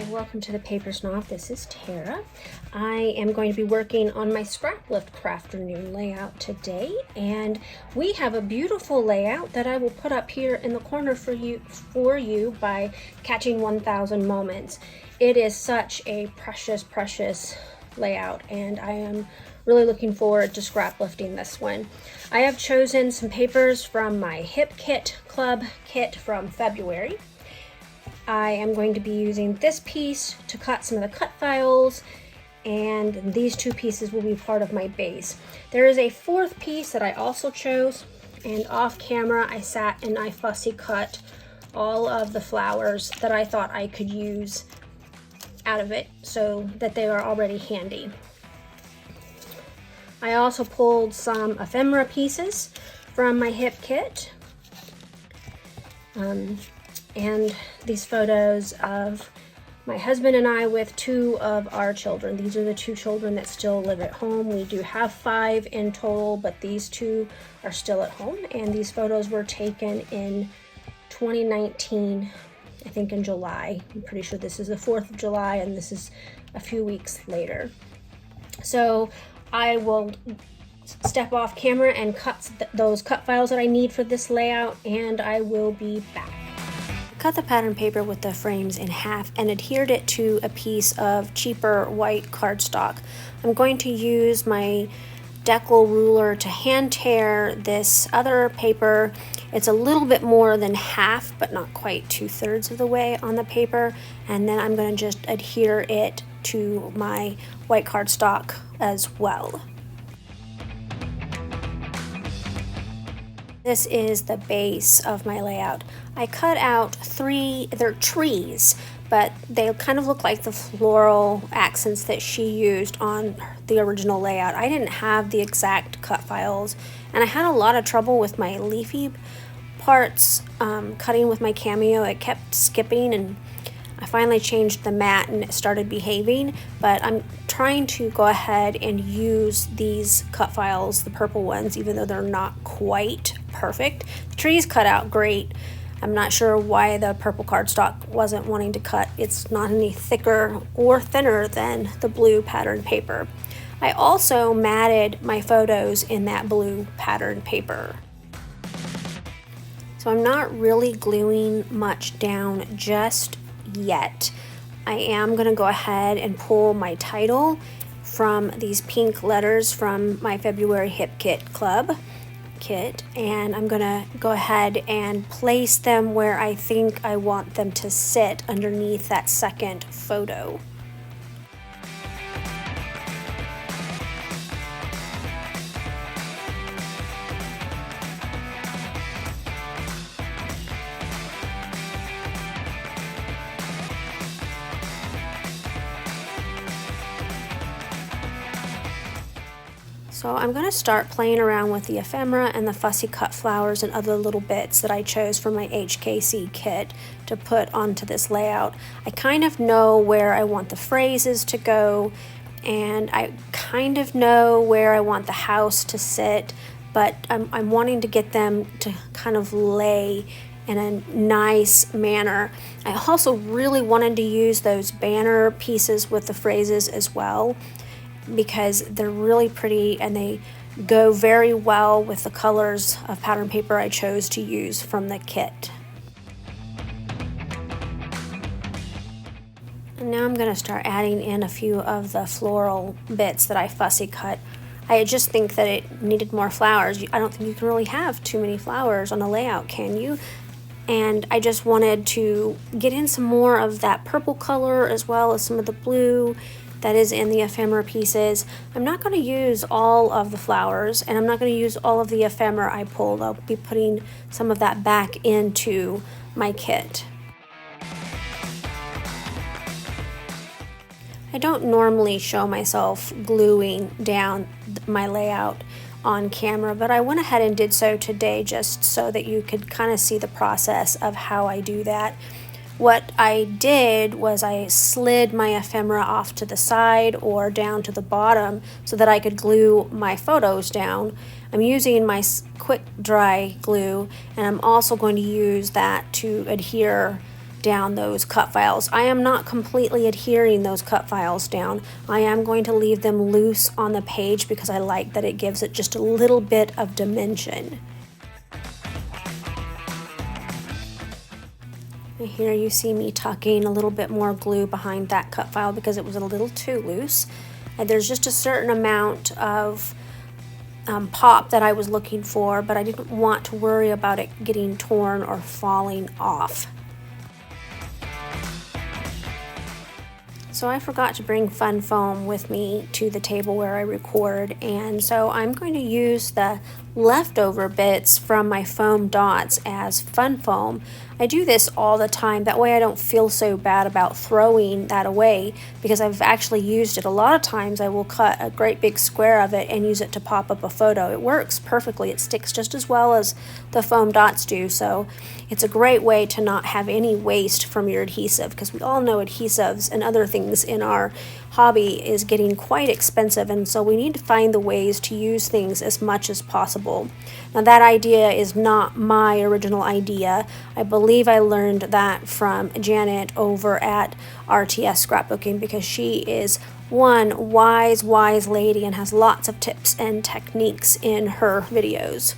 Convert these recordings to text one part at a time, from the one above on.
welcome to the Paper Snob. This is Tara. I am going to be working on my Scraplift Crafternoon layout today, and we have a beautiful layout that I will put up here in the corner for you by catching 1000 moments. It is such a precious layout, and I am really looking forward to scrap lifting this one. I have chosen some papers from my Hip Kit Club kit from February. I am going to be using this piece to cut some of the cut files, and these two pieces will be part of my base. There is a fourth piece that I also chose, and off camera I sat and I fussy cut all of the flowers that I thought I could use out of it so that they are already handy. I also pulled some ephemera pieces from my hip kit. And these photos of my husband and I with two of our children. These are the two children that still live at home. We do have 5 in total, but these two are still at home. And these photos were taken in 2019, I think in July. I'm pretty sure this is the 4th of July, and this is a few weeks later. So I will step off camera and cut those cut files that I need for this layout, and I will be back. Cut the pattern paper with the frames in half and adhered it to a piece of cheaper white cardstock. I'm going to use my decal ruler to hand tear this other paper. It's a little bit more than half, but not quite 2/3 of the way on the paper, and then I'm going to just adhere it to my white cardstock as well. This is the base of my layout. I cut out 3, they're trees, but they kind of look like the floral accents that she used on the original layout. I didn't have the exact cut files, and I had a lot of trouble with my leafy parts cutting with my Cameo. It kept skipping, and I finally changed the mat and it started behaving, but I'm trying to go ahead and use these cut files, the purple ones, even though they're not quite perfect. The trees cut out great. I'm not sure why the purple cardstock wasn't wanting to cut. It's not any thicker or thinner than the blue pattern paper. I also matted my photos in that blue pattern paper. So I'm not really gluing much down just yet. I am going to go ahead and pull my title from these pink letters from my February Hip Kit Club kit, and I'm going to go ahead and place them where I think I want them to sit underneath that second photo. So I'm going to start playing around with the ephemera and the fussy cut flowers and other little bits that I chose from my HKC kit to put onto this layout. I kind of know where I want the phrases to go, and I kind of know where I want the house to sit, but I'm wanting to get them to kind of lay in a nice manner. I also really wanted to use those banner pieces with the phrases as well, because they're really pretty and they go very well with the colors of pattern paper I chose to use from the kit. And now I'm going to start adding in a few of the floral bits that I fussy cut. I just think that it needed more flowers. I don't think you can really have too many flowers on a layout, can you? And I just wanted to get in some more of that purple color as well as some of the blue that is in the ephemera pieces. I'm not going to use all of the flowers, and I'm not going to use all of the ephemera I pulled. I'll be putting some of that back into my kit. I don't normally show myself gluing down my layout on camera, but I went ahead and did so today just so that you could kind of see the process of how I do that. What I did was I slid my ephemera off to the side or down to the bottom so that I could glue my photos down. I'm using my quick dry glue, and I'm also going to use that to adhere down those cut files. I am not completely adhering those cut files down. I am going to leave them loose on the page because I like that it gives it just a little bit of dimension. And here you see me tucking a little bit more glue behind that cut file because it was a little too loose. And there's just a certain amount of pop that I was looking for, but I didn't want to worry about it getting torn or falling off. So I forgot to bring fun foam with me to the table where I record, and so I'm going to use the leftover bits from my foam dots as fun foam. I do this all the time, that way I don't feel so bad about throwing that away because I've actually used it. A lot of times I will cut a great big square of it and use it to pop up a photo. It works perfectly. It sticks just as well as the foam dots do, so it's a great way to not have any waste from your adhesive, because we all know adhesives and other things in our hobby is getting quite expensive, and so we need to find the ways to use things as much as possible. Now that idea is not my original idea. I believe I learned that from Janet over at RTS Scrapbooking, because she is one wise lady and has lots of tips and techniques in her videos.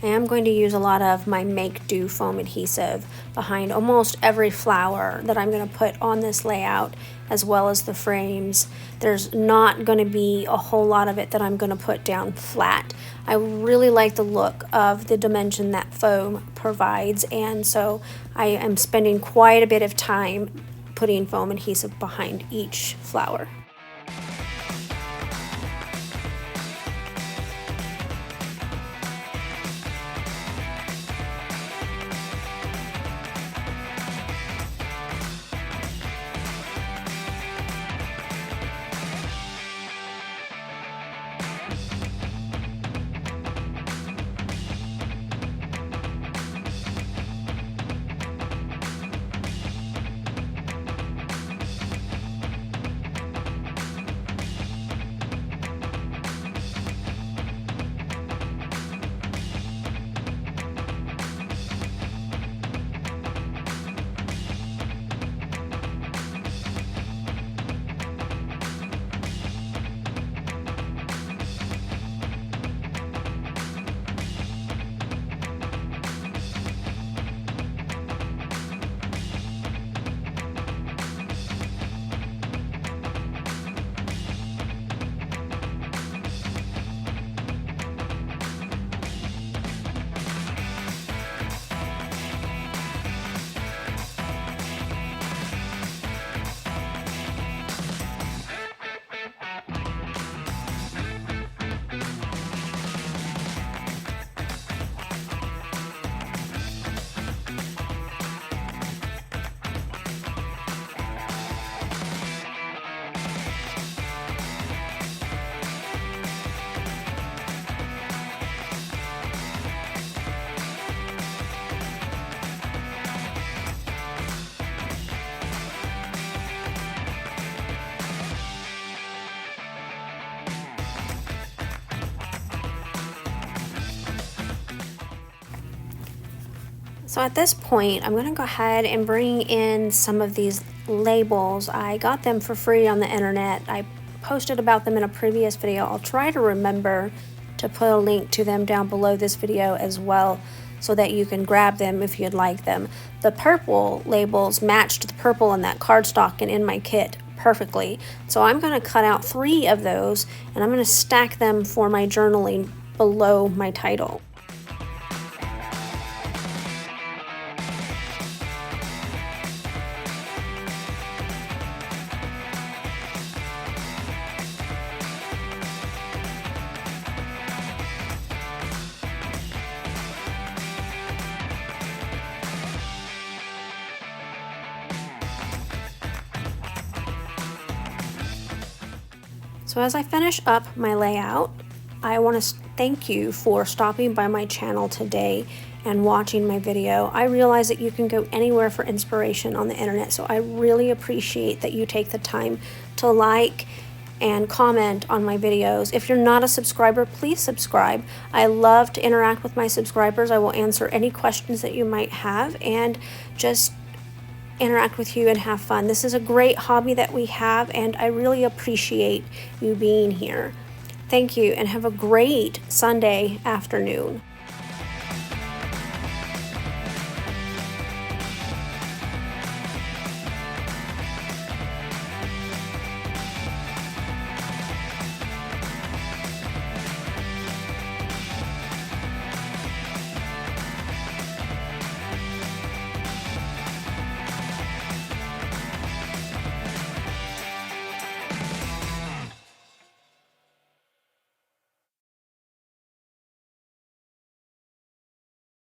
I am going to use a lot of my Make Do foam adhesive behind almost every flower that I'm going to put on this layout, as well as the frames. There's not going to be a whole lot of it that I'm going to put down flat. I really like the look of the dimension that foam provides, and so I am spending quite a bit of time putting foam adhesive behind each flower. So at this point, I'm going to go ahead and bring in some of these labels. I got them for free on the internet. I posted about them in a previous video. I'll try to remember to put a link to them down below this video as well, so that you can grab them if you'd like them. The purple labels matched the purple in that cardstock and in my kit perfectly. So I'm going to cut out 3 of those, and I'm going to stack them for my journaling below my title. So as I finish up my layout, I want to thank you for stopping by my channel today and watching my video. I realize that you can go anywhere for inspiration on the internet, so I really appreciate that you take the time to like and comment on my videos. If you're not a subscriber, please subscribe. I love to interact with my subscribers. I will answer any questions that you might have and just interact with you and have fun. This is a great hobby that we have, and I really appreciate you being here. Thank you, and have a great Sunday afternoon.